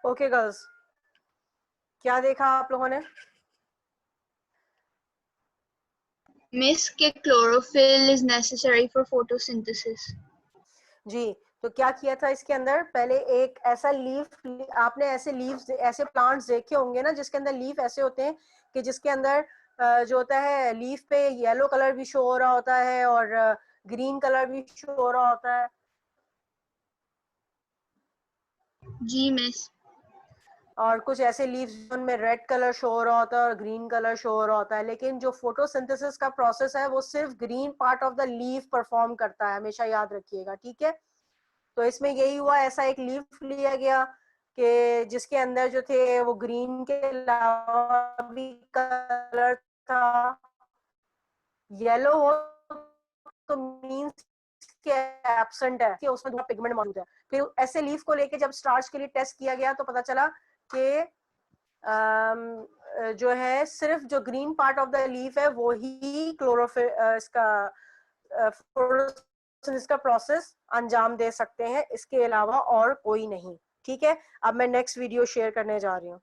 Okay girls, क्या देखा आप लोगों ने? मिस के chlorophyll is necessary for photosynthesis. जी, तो क्या किया था इसके अंदर? पहले एक ऐसा लीफ, आपने ऐसे लीव्स, ऐसे प्लांट्स देखे होंगे ना जिसके अंदर लीफ ऐसे होते हैं कि जिसके अंदर जो होता है लीफ पे येलो कलर भी शो हो रहा होता है और ग्रीन कलर भी शो हो रहा होता है। जी मिस। और कुछ ऐसे लीव्स उनमें रेड कलर शो हो रहा होता है और ग्रीन कलर शो हो रहा होता है, लेकिन जो फोटोसिंथेसिस का प्रोसेस है वो सिर्फ green part of the leaf perform करता है, हमेशा याद रखिएगा, ठीक है? तो इसमें यही हुआ, ऐसा एक लीफ लिया गया कि जिसके अंदर जो थे वो ग्रीन के अलावा भी कलर था। येलो हो तो मीन्स कि एब्सेंट है, कि उसमें दूसरा पिगमेंट मौजूद है। फिर ऐसे लीफ को लेके जब स्टार्च के लिए टेस्ट किया गया तो पता चला कि जो है सिर्फ जो green part of the leaf है वो ही क्लोरोफिल इसका इसका प्रोसेस अंजाम दे सकते हैं, इसके अलावा और कोई नहीं। ठीक है, अब मैं नेक्स्ट वीडियो शेयर करने जा रही हूँ।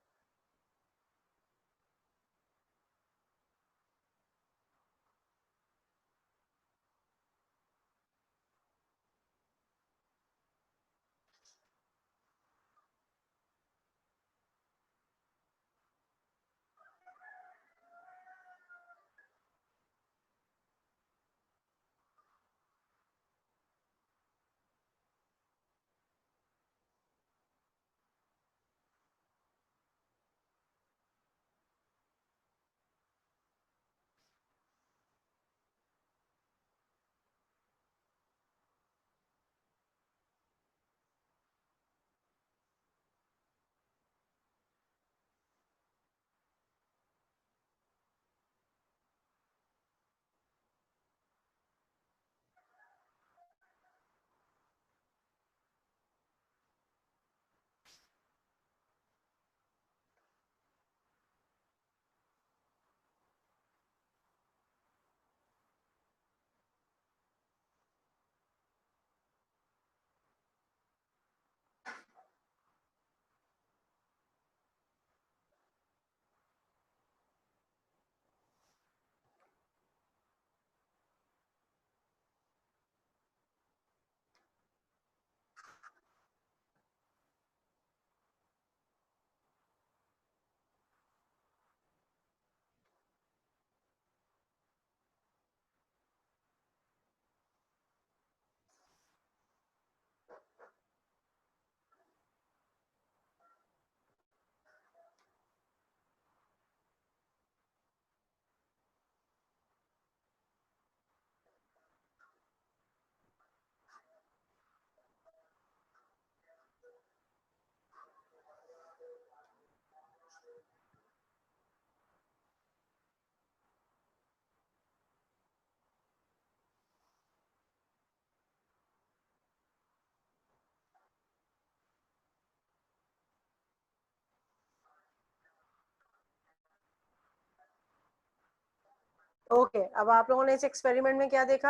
ओके, अब आप लोगों ने इस एक्सपेरिमेंट में क्या देखा?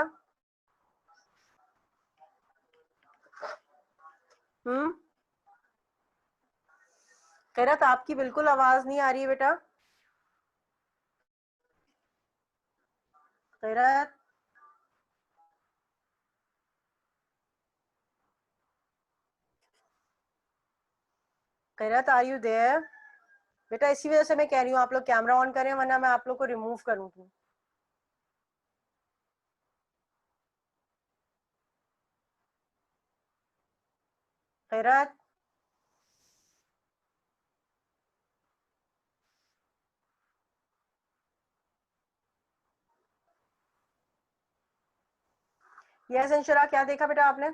हम्म, खैरत आपकी बिल्कुल आवाज नहीं आ रही है बेटा। खैरत, खैरत, आर यू देयर? बेटा इसी वजह से मैं कह रही हूँ आप लोग कैमरा ऑन करें, वरना मैं आप लोग को रिमूव करूंगी। खैरत, यस अंशुरा, क्या देखा बेटा आपने?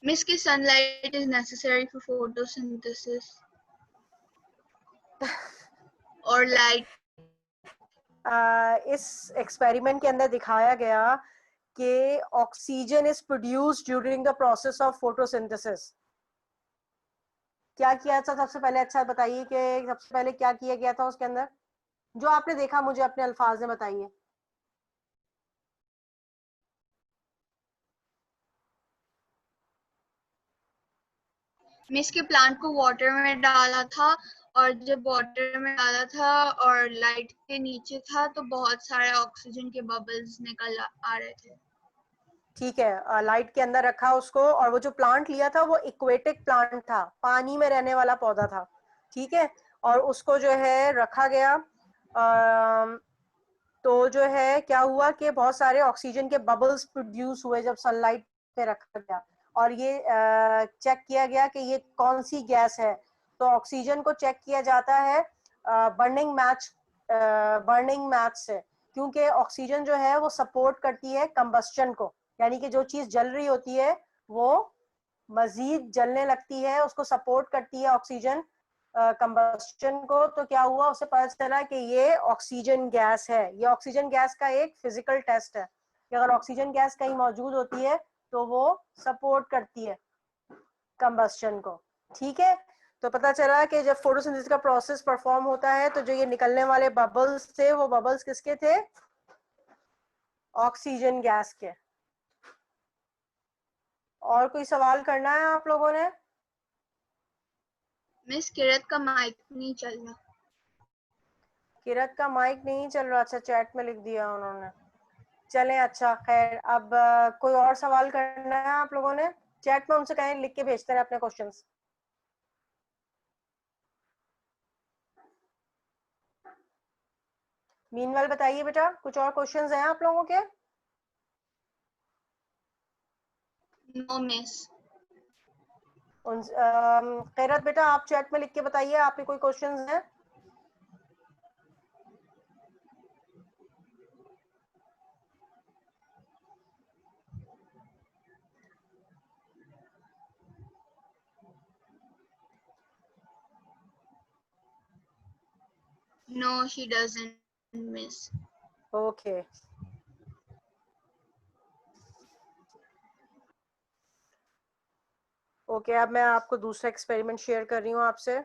मिस के sunlight is necessary for photosynthesis और लाइट। इस एक्सपेरिमेंट के अंदर दिखाया गया कि oxygen is produced during the process of photosynthesis. क्या किया था सबसे पहले? अच्छा बताइए कि सबसे पहले क्या किया गया था उसके अंदर, जो आपने देखा, मुझे अपने अल्फाज में बताइए। मिस के प्लांट को वाटर में डाला था, और जब वाटर में डाला था और लाइट के नीचे था तो बहुत सारे ऑक्सीजन के बबल्स निकल आ रहे थे। ठीक है, लाइट के अंदर रखा उसको, और वो जो प्लांट लिया था वो इक्वेटिक प्लांट था, पानी में रहने वाला पौधा था। ठीक है, और उसको जो है रखा गया। तो जो है क्या हुआ कि बहुत सारे ऑक्सीजन के बबल्स प्रोड्यूस हुए जब सनलाइट पे रखा गया, और ये चेक किया गया कि ये कौन सी गैस है। तो ऑक्सीजन को चेक किया जाता है बर्निंग मैच से, क्योंकि ऑक्सीजन जो है वो सपोर्ट करती है कंबस्शन को, यानी कि जो चीज जल रही होती है वो मजीद जलने लगती है, उसको सपोर्ट करती है ऑक्सीजन कंबस्शन को। तो क्या हुआ, उसे पता चला कि ये ऑक्सीजन गैस है। ये ऑक्सीजन गैस का एक फिजिकल टेस्ट है कि अगर ऑक्सीजन गैस कहीं मौजूद होती है तो वो सपोर्ट करती है कंबस्शन को। ठीक है, तो पता चला कि जब फोटोसिंथेसिस का प्रोसेस परफॉर्म होता है तो जो ये निकलने वाले बबल्स थे वो बबल्स किसके थे, ऑक्सीजन गैस के। और कोई सवाल करना है आप लोगों ने? मिस किरत का माइक नहीं चल रहा। किरत का माइक नहीं चल रहा? अच्छा, चैट में लिख दिया उन्होंने। चलें, अच्छा खैर। अब कोई और सवाल करना है आप लोगों ने? चैट में उनसे कहें लिख के भेजते हैं अपने क्वेश्चंस। मीनवाल बताइए बेटा, कुछ और क्वेश्चंस हैं आप लोगों के? No miss. खैरत बेटा, आप चैट में लिख के बताइए आपके कोई क्वेश्चंस हैं? No she doesn't miss. Okay, okay. अब मैं आपको दूसरा एक्सपेरिमेंट शेयर कर रही हूँ आपसे।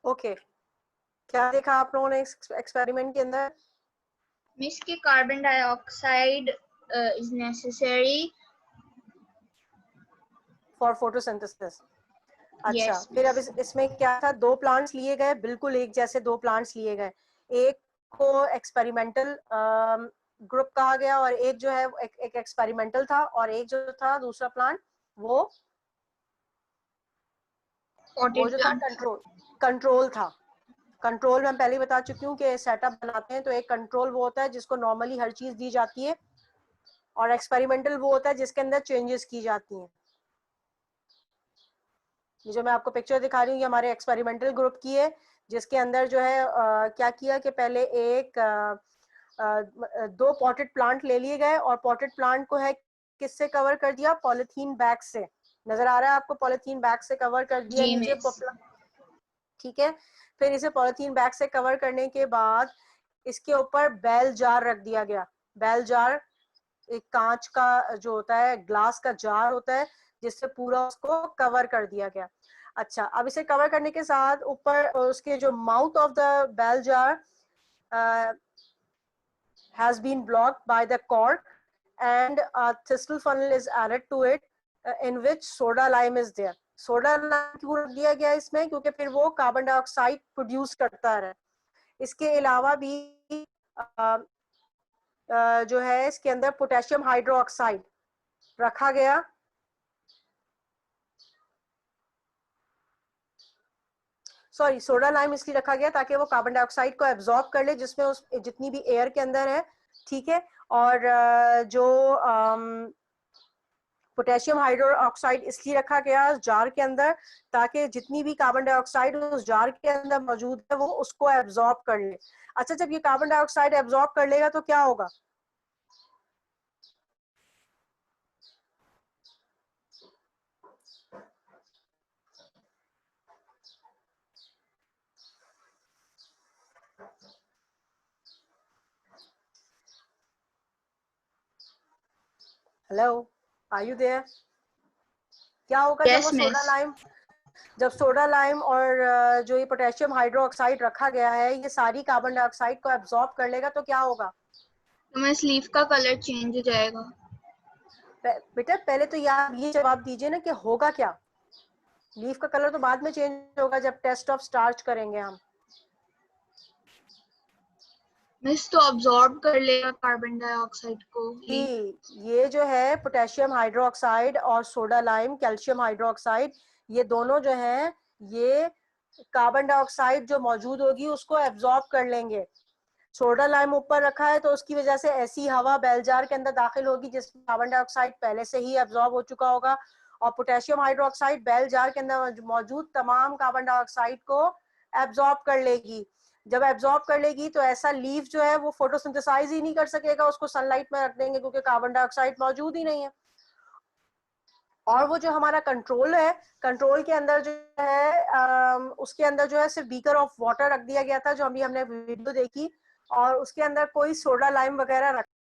ओके, क्या देखा आप लोगों ने एक्सपेरिमेंट के अंदर? मिस के carbon dioxide is necessary for photosynthesis. अच्छा, यस फिर अब मिस इसमें क्या था, दो प्लांट्स लिए गए, बिल्कुल एक जैसे दो प्लांट्स लिए गए। एक को एक्सपेरिमेंटल ग्रुप कहा गया और एक जो है एक एक्सपेरिमेंटल था, और एक जो था दूसरा प्लांट वो पॉटेड जो था प्लांट था। कंट्रोल था। कंट्रोल मैं पहले ही बता चुकी हूँ कि सेटअप बनाते हैं तो एक कंट्रोल वो होता है जिसको नॉर्मली हर चीज दी जाती है, और एक्सपेरिमेंटल वो होता है जिसके अंदर चेंजेस की जाती हैं। ये जो मैं आपको पिक्चर दिखा रही हूँ ये हमारे एक्सपेरिमेंटल ग्रुप की है, जिसके अंदर जो है क्या किया कि पहले एक दो पॉटेड प्लांट ले लिए गए, और पॉटेड प्लांट को है किससे कवर कर दिया, पॉलिथीन बैग से। नजर आ रहा है आपको, पॉलिथीन बैग से कवर कर दिया जी नीचे। मिस। ठीक है, फिर इसे पॉलिथीन बैग से कवर करने के बाद इसके ऊपर बेल जार रख दिया गया। बेल जार एक कांच का जो होता है, ग्लास का जार होता है, जिससे पूरा उसको कवर कर दिया गया। अच्छा, अब इसे कवर करने के साथ ऊपर उसके जो mouth of the bell jar has been blocked by the cork, and a thistle funnel is added to it, in which soda lime is there. Soda lime क्यों रख दिया गया इसमें, क्योंकि फिर वो कार्बन डाइऑक्साइड प्रोड्यूस करता है। इसके अलावा भी जो है इसके अंदर पोटेशियम हाइड्रोक्साइड रखा गया। सॉरी, सोडा लाइम इसलिए रखा गया ताकि वो कार्बन डाइऑक्साइड को एब्जॉर्ब कर ले जिसमें उस जितनी भी एयर के अंदर है। ठीक है, और जो पोटेशियम हाइड्रोक्साइड इसलिए रखा गया जार के अंदर ताकि जितनी भी कार्बन डाइऑक्साइड उस जार के अंदर मौजूद है वो उसको एब्जॉर्ब कर ले। अच्छा, जब ये कार्बन डाइऑक्साइड एब्जॉर्ब कर लेगा तो क्या होगा? Hello, are you there? क्या होगा जब वो यस मिस। सोडा लाइम और जो ये पोटेशियम हाइड्रोक्साइड रखा गया है ये सारी कार्बन डाइऑक्साइड को एब्जॉर्ब कर लेगा तो क्या होगा? तो मिस लीफ का कलर चेंज हो जाएगा। बेटा पहले तो यार ये जवाब दीजिए ना कि होगा क्या। लीफ का कलर तो बाद में चेंज होगा जब टेस्ट ऑफ स्टार्च करेंगे हम। मिस तो अब्सॉर्ब कर लेगा कार्बन डाइऑक्साइड को लीफ। ये जो है पोटेशियम हाइड्रोक्साइड और सोडा लाइम कैल्शियम हाइड्रोक्साइड, ये दोनों जो हैं ये कार्बन डाइऑक्साइड जो मौजूद होगी उसको एब्जॉर्ब कर लेंगे। सोडा लाइम ऊपर रखा है तो उसकी वजह से ऐसी हवा बेलजार के अंदर दाखिल होगी जिसमें कार्बन डाइऑक्साइड पहले से ही एब्जॉर्ब हो चुका होगा, और पोटेशियम हाइड्रोक्साइड बेलजार के अंदर मौजूद तमाम कार्बन डाइऑक्साइड को एब्जॉर्ब कर लेगी। जब एब्जॉर्ब कर लेगी तो ऐसा लीफ जो है वो फोटोसिंथेसाइज ही नहीं कर सकेगा, उसको सनलाइट में रख देंगे क्योंकि कार्बन डाइऑक्साइड मौजूद ही नहीं है। और वो जो हमारा कंट्रोल है, कंट्रोल के अंदर जो है उसके अंदर जो है सिर्फ बीकर ऑफ वाटर रख दिया गया था जो अभी हमने वीडियो देखी, और उसके अंदर कोई सोडा लाइम वगैरह